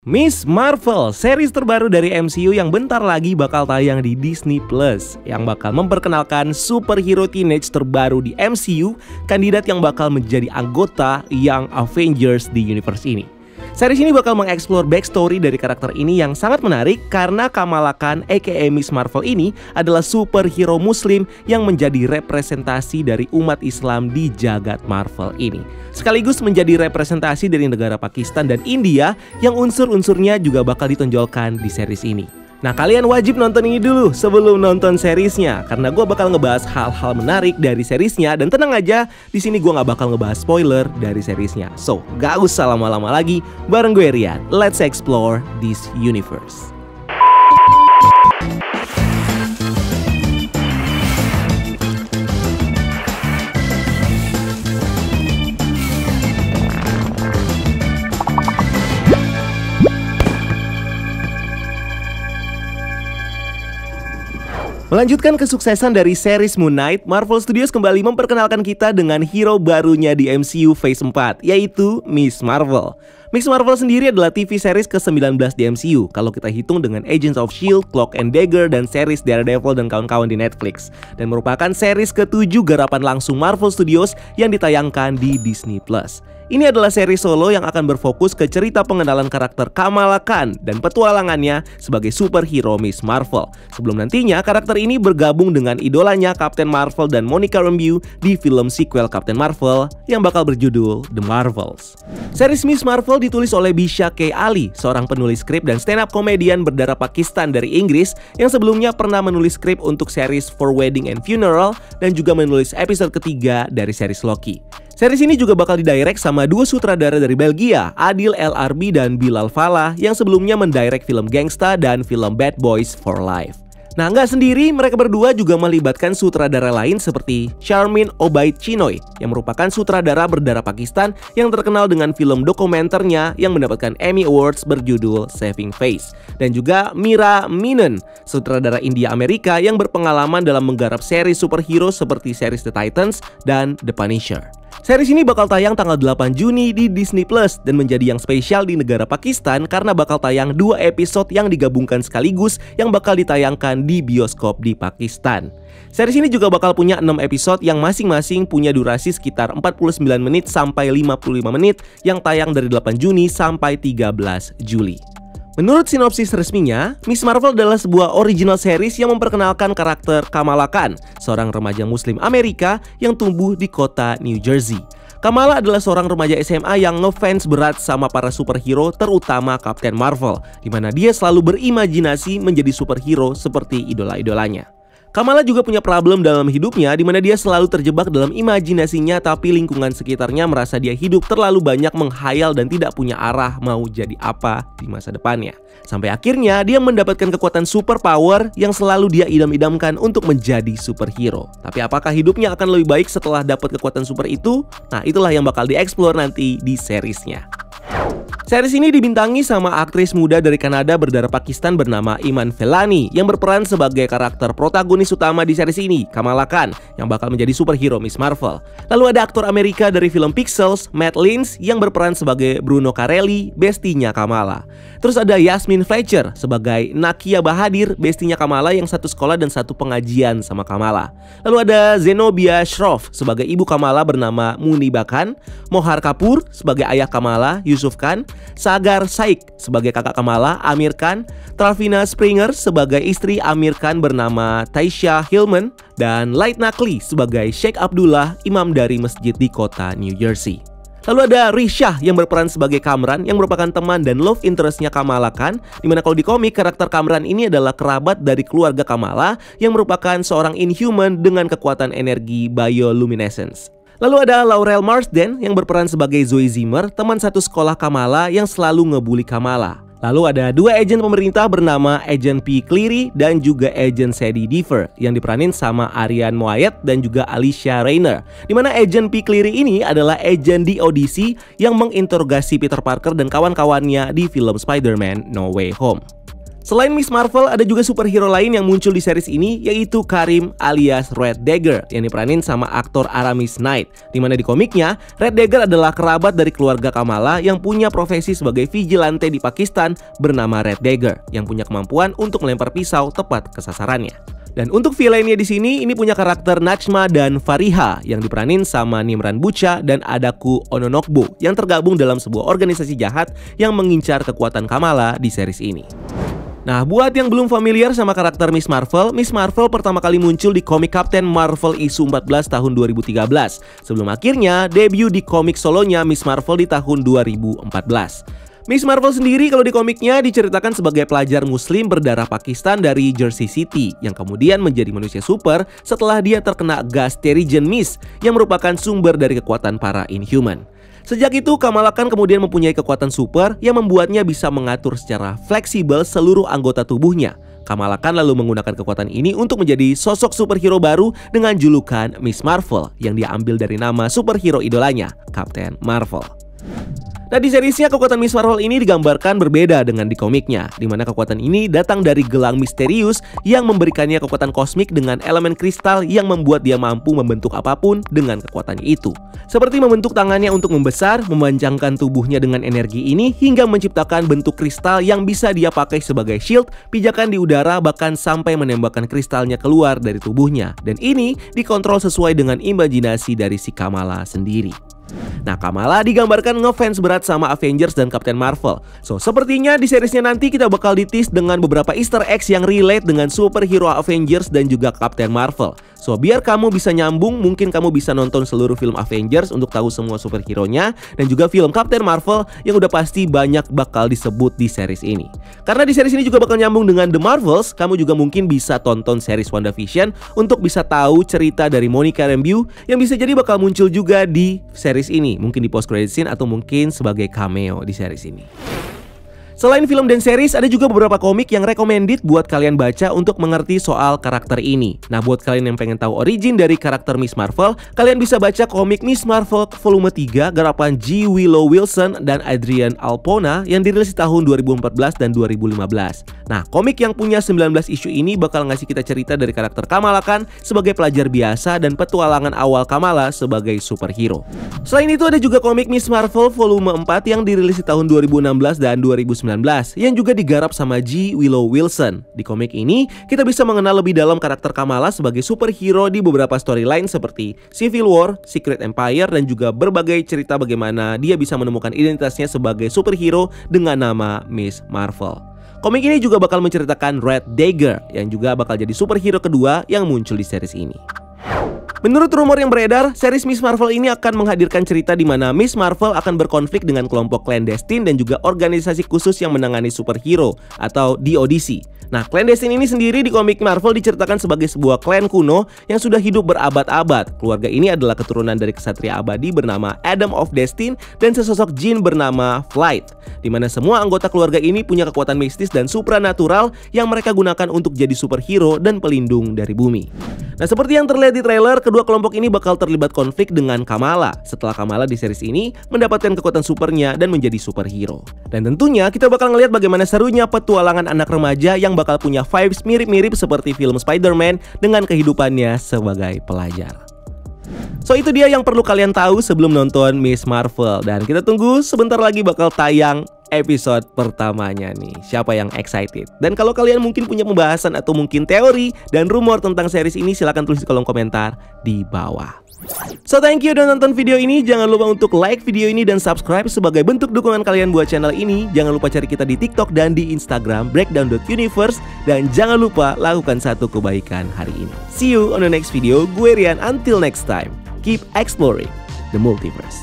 Miss Marvel, series terbaru dari MCU yang bentar lagi bakal tayang di Disney Plus, yang bakal memperkenalkan superhero teenage terbaru di MCU, kandidat yang bakal menjadi anggota Young Avengers di universe ini. Series ini bakal mengeksplor backstory dari karakter ini yang sangat menarik karena Kamala Khan aka Miss Marvel ini adalah superhero muslim yang menjadi representasi dari umat Islam di jagat Marvel ini. Sekaligus menjadi representasi dari negara Pakistan dan India yang unsur-unsurnya juga bakal ditonjolkan di series ini. Nah, kalian wajib nonton ini dulu sebelum nonton seriesnya, karena gue bakal ngebahas hal-hal menarik dari seriesnya. Dan tenang aja, di sini gue nggak bakal ngebahas spoiler dari seriesnya. So, gak usah lama-lama lagi, bareng gue Rian, let's explore this universe. Melanjutkan kesuksesan dari series Moon Knight, Marvel Studios kembali memperkenalkan kita dengan hero barunya di MCU Phase 4, yaitu Miss Marvel. Miss Marvel sendiri adalah TV series ke-19 di MCU kalau kita hitung dengan Agents of S.H.I.E.L.D., Cloak and Dagger, dan series Daredevil dan kawan-kawan di Netflix. Dan merupakan series ke-7 garapan langsung Marvel Studios yang ditayangkan di Disney Plus. Ini adalah seri solo yang akan berfokus ke cerita pengenalan karakter Kamala Khan dan petualangannya sebagai superhero Miss Marvel. Sebelum nantinya karakter ini bergabung dengan idolanya Captain Marvel dan Monica Rambeau di film sequel Captain Marvel yang bakal berjudul The Marvels. Series Miss Marvel ditulis oleh Bisha K. Ali, seorang penulis skrip dan stand-up komedian berdarah Pakistan dari Inggris yang sebelumnya pernah menulis skrip untuk series For Wedding and Funeral dan juga menulis episode ketiga dari series Loki. Series ini juga bakal didirect sama dua sutradara dari Belgia, Adil El Arbi dan Bilal Fallah, yang sebelumnya mendirect film Gangsta dan film Bad Boys for Life. Nah, nggak sendiri, mereka berdua juga melibatkan sutradara lain seperti Charmin Obaid Chinoy yang merupakan sutradara berdarah Pakistan yang terkenal dengan film dokumenternya yang mendapatkan Emmy Awards berjudul Saving Face, dan juga Mira Menon, sutradara India Amerika yang berpengalaman dalam menggarap seri superhero seperti series The Titans dan The Punisher. Series ini bakal tayang tanggal 8 Juni di Disney Plus dan menjadi yang spesial di negara Pakistan karena bakal tayang 2 episode yang digabungkan sekaligus yang bakal ditayangkan di bioskop di Pakistan. Series ini juga bakal punya 6 episode yang masing-masing punya durasi sekitar 49 menit sampai 55 menit yang tayang dari 8 Juni sampai 13 Juli. Menurut sinopsis resminya, Miss Marvel adalah sebuah original series yang memperkenalkan karakter Kamala Khan, seorang remaja muslim Amerika yang tumbuh di kota New Jersey. Kamala adalah seorang remaja SMA yang ngefans berat sama para superhero, terutama Captain Marvel, di mana dia selalu berimajinasi menjadi superhero seperti idola-idolanya. Kamala juga punya problem dalam hidupnya di mana dia selalu terjebak dalam imajinasinya, tapi lingkungan sekitarnya merasa dia hidup terlalu banyak menghayal dan tidak punya arah mau jadi apa di masa depannya. Sampai akhirnya dia mendapatkan kekuatan superpower yang selalu dia idam-idamkan untuk menjadi superhero. Tapi apakah hidupnya akan lebih baik setelah dapat kekuatan super itu? Nah, itulah yang bakal dieksplor nanti di seriesnya. Series ini dibintangi sama aktris muda dari Kanada berdarah Pakistan bernama Iman Vellani yang berperan sebagai karakter protagonis utama di series ini, Kamala Khan, yang bakal menjadi superhero Miss Marvel. Lalu ada aktor Amerika dari film Pixels, Matt Lintz, yang berperan sebagai Bruno Carelli, bestinya Kamala. Terus ada Yasmin Fletcher sebagai Nakia Bahadir, bestinya Kamala yang satu sekolah dan satu pengajian sama Kamala. Lalu ada Zenobia Shroff sebagai ibu Kamala bernama Muniba Khan, Mohar Kapoor sebagai ayah Kamala, Yusuf Khan, Sagar Shaikh sebagai kakak Kamala, Amir Khan, Travina Springer sebagai istri Amir Khan bernama Taisha Hillman, dan Light Nakli sebagai Sheikh Abdullah, imam dari masjid di kota New Jersey. Lalu ada Risha yang berperan sebagai Kamran yang merupakan teman dan love interestnya Kamala Khan, dimana kalau di komik karakter Kamran ini adalah kerabat dari keluarga Kamala yang merupakan seorang inhuman dengan kekuatan energi bioluminescence. Lalu ada Laurel Marsden yang berperan sebagai Zoe Zimmer, teman satu sekolah Kamala yang selalu ngebully Kamala. Lalu ada dua agen pemerintah bernama Agent P. Cleary dan juga Agent Sadie Deaver yang diperanin sama Arian Moayed dan juga Alicia Rayner. Dimana Agent P. Cleary ini adalah agen di audisi yang menginterogasi Peter Parker dan kawan-kawannya di film Spider-Man No Way Home. Selain Miss Marvel, ada juga superhero lain yang muncul di series ini, yaitu Karim alias Red Dagger yang diperanin sama aktor Aramis Knight. Dimana di komiknya, Red Dagger adalah kerabat dari keluarga Kamala yang punya profesi sebagai vigilante di Pakistan bernama Red Dagger yang punya kemampuan untuk melempar pisau tepat ke sasarannya. Dan untuk villainnya di sini, ini punya karakter Najma dan Fariha yang diperanin sama Nimran Bucha dan Adaku Ononokbo yang tergabung dalam sebuah organisasi jahat yang mengincar kekuatan Kamala di series ini. Nah, buat yang belum familiar sama karakter Miss Marvel pertama kali muncul di komik Captain Marvel isu 14 tahun 2013, sebelum akhirnya debut di komik solonya Miss Marvel di tahun 2014. Miss Marvel sendiri kalau di komiknya diceritakan sebagai pelajar muslim berdarah Pakistan dari Jersey City yang kemudian menjadi manusia super setelah dia terkena gas Terrigen Mist yang merupakan sumber dari kekuatan para Inhuman. Sejak itu, Kamala Khan kemudian mempunyai kekuatan super yang membuatnya bisa mengatur secara fleksibel seluruh anggota tubuhnya. Kamala Khan lalu menggunakan kekuatan ini untuk menjadi sosok superhero baru dengan julukan Miss Marvel yang diambil dari nama superhero idolanya, Captain Marvel. Nah, di seriesnya kekuatan Miss Marvel ini digambarkan berbeda dengan di komiknya, di mana kekuatan ini datang dari gelang misterius yang memberikannya kekuatan kosmik dengan elemen kristal yang membuat dia mampu membentuk apapun dengan kekuatannya itu. Seperti membentuk tangannya untuk membesar, memanjangkan tubuhnya dengan energi ini, hingga menciptakan bentuk kristal yang bisa dia pakai sebagai shield, pijakan di udara, bahkan sampai menembakkan kristalnya keluar dari tubuhnya. Dan ini dikontrol sesuai dengan imajinasi dari si Kamala sendiri. Nah, Kamala digambarkan ngefans berat sama Avengers dan Captain Marvel. So, sepertinya di seriesnya nanti kita bakal di-tease dengan beberapa Easter eggs yang relate dengan superhero Avengers dan juga Captain Marvel. So, biar kamu bisa nyambung, mungkin kamu bisa nonton seluruh film Avengers untuk tahu semua superhero-nya, dan juga film Captain Marvel yang udah pasti banyak bakal disebut di series ini. Karena di series ini juga bakal nyambung dengan The Marvels, kamu juga mungkin bisa tonton series WandaVision untuk bisa tahu cerita dari Monica Rambeau yang bisa jadi bakal muncul juga di series ini, mungkin di post credit scene atau mungkin sebagai cameo di series ini. Selain film dan series, ada juga beberapa komik yang recommended buat kalian baca untuk mengerti soal karakter ini. Nah, buat kalian yang pengen tahu origin dari karakter Miss Marvel, kalian bisa baca komik Miss Marvel volume 3 garapan G. Willow Wilson dan Adrian Alpona yang dirilis di tahun 2014 dan 2015. Nah, komik yang punya 19 isu ini bakal ngasih kita cerita dari karakter Kamala Khan sebagai pelajar biasa dan petualangan awal Kamala sebagai superhero. Selain itu, ada juga komik Miss Marvel volume 4 yang dirilis di tahun 2016 dan 2019 yang juga digarap sama G. Willow Wilson. Di komik ini, kita bisa mengenal lebih dalam karakter Kamala sebagai superhero di beberapa storyline seperti Civil War, Secret Empire, dan juga berbagai cerita bagaimana dia bisa menemukan identitasnya sebagai superhero dengan nama Miss Marvel. Komik ini juga bakal menceritakan Red Dagger yang juga bakal jadi superhero kedua yang muncul di series ini. Menurut rumor yang beredar, series Miss Marvel ini akan menghadirkan cerita di mana Miss Marvel akan berkonflik dengan kelompok clandestine dan juga organisasi khusus yang menangani superhero atau DODC. Nah, clandestine ini sendiri di komik Marvel diceritakan sebagai sebuah klan kuno yang sudah hidup berabad-abad. Keluarga ini adalah keturunan dari kesatria abadi bernama Adam of Destiny dan sesosok jin bernama Flight, di mana semua anggota keluarga ini punya kekuatan mistis dan supranatural yang mereka gunakan untuk jadi superhero dan pelindung dari bumi. Nah, seperti yang terlihat di trailer, kedua kelompok ini bakal terlibat konflik dengan Kamala setelah Kamala di series ini mendapatkan kekuatan supernya dan menjadi superhero. Dan tentunya kita bakal ngelihat bagaimana serunya petualangan anak remaja yang bakal punya vibes mirip-mirip seperti film Spider-Man dengan kehidupannya sebagai pelajar. So, itu dia yang perlu kalian tahu sebelum nonton Miss Marvel. Dan kita tunggu sebentar lagi bakal tayang episode pertamanya nih. Siapa yang excited? Dan kalau kalian mungkin punya pembahasan atau mungkin teori dan rumor tentang series ini, silahkan tulis di kolom komentar di bawah. So, thank you udah nonton video ini. Jangan lupa untuk like video ini dan subscribe sebagai bentuk dukungan kalian buat channel ini. Jangan lupa cari kita di TikTok dan di Instagram breakdown.universe. Dan jangan lupa lakukan satu kebaikan hari ini. See you on the next video. Gue Rian, until next time, keep exploring the multiverse.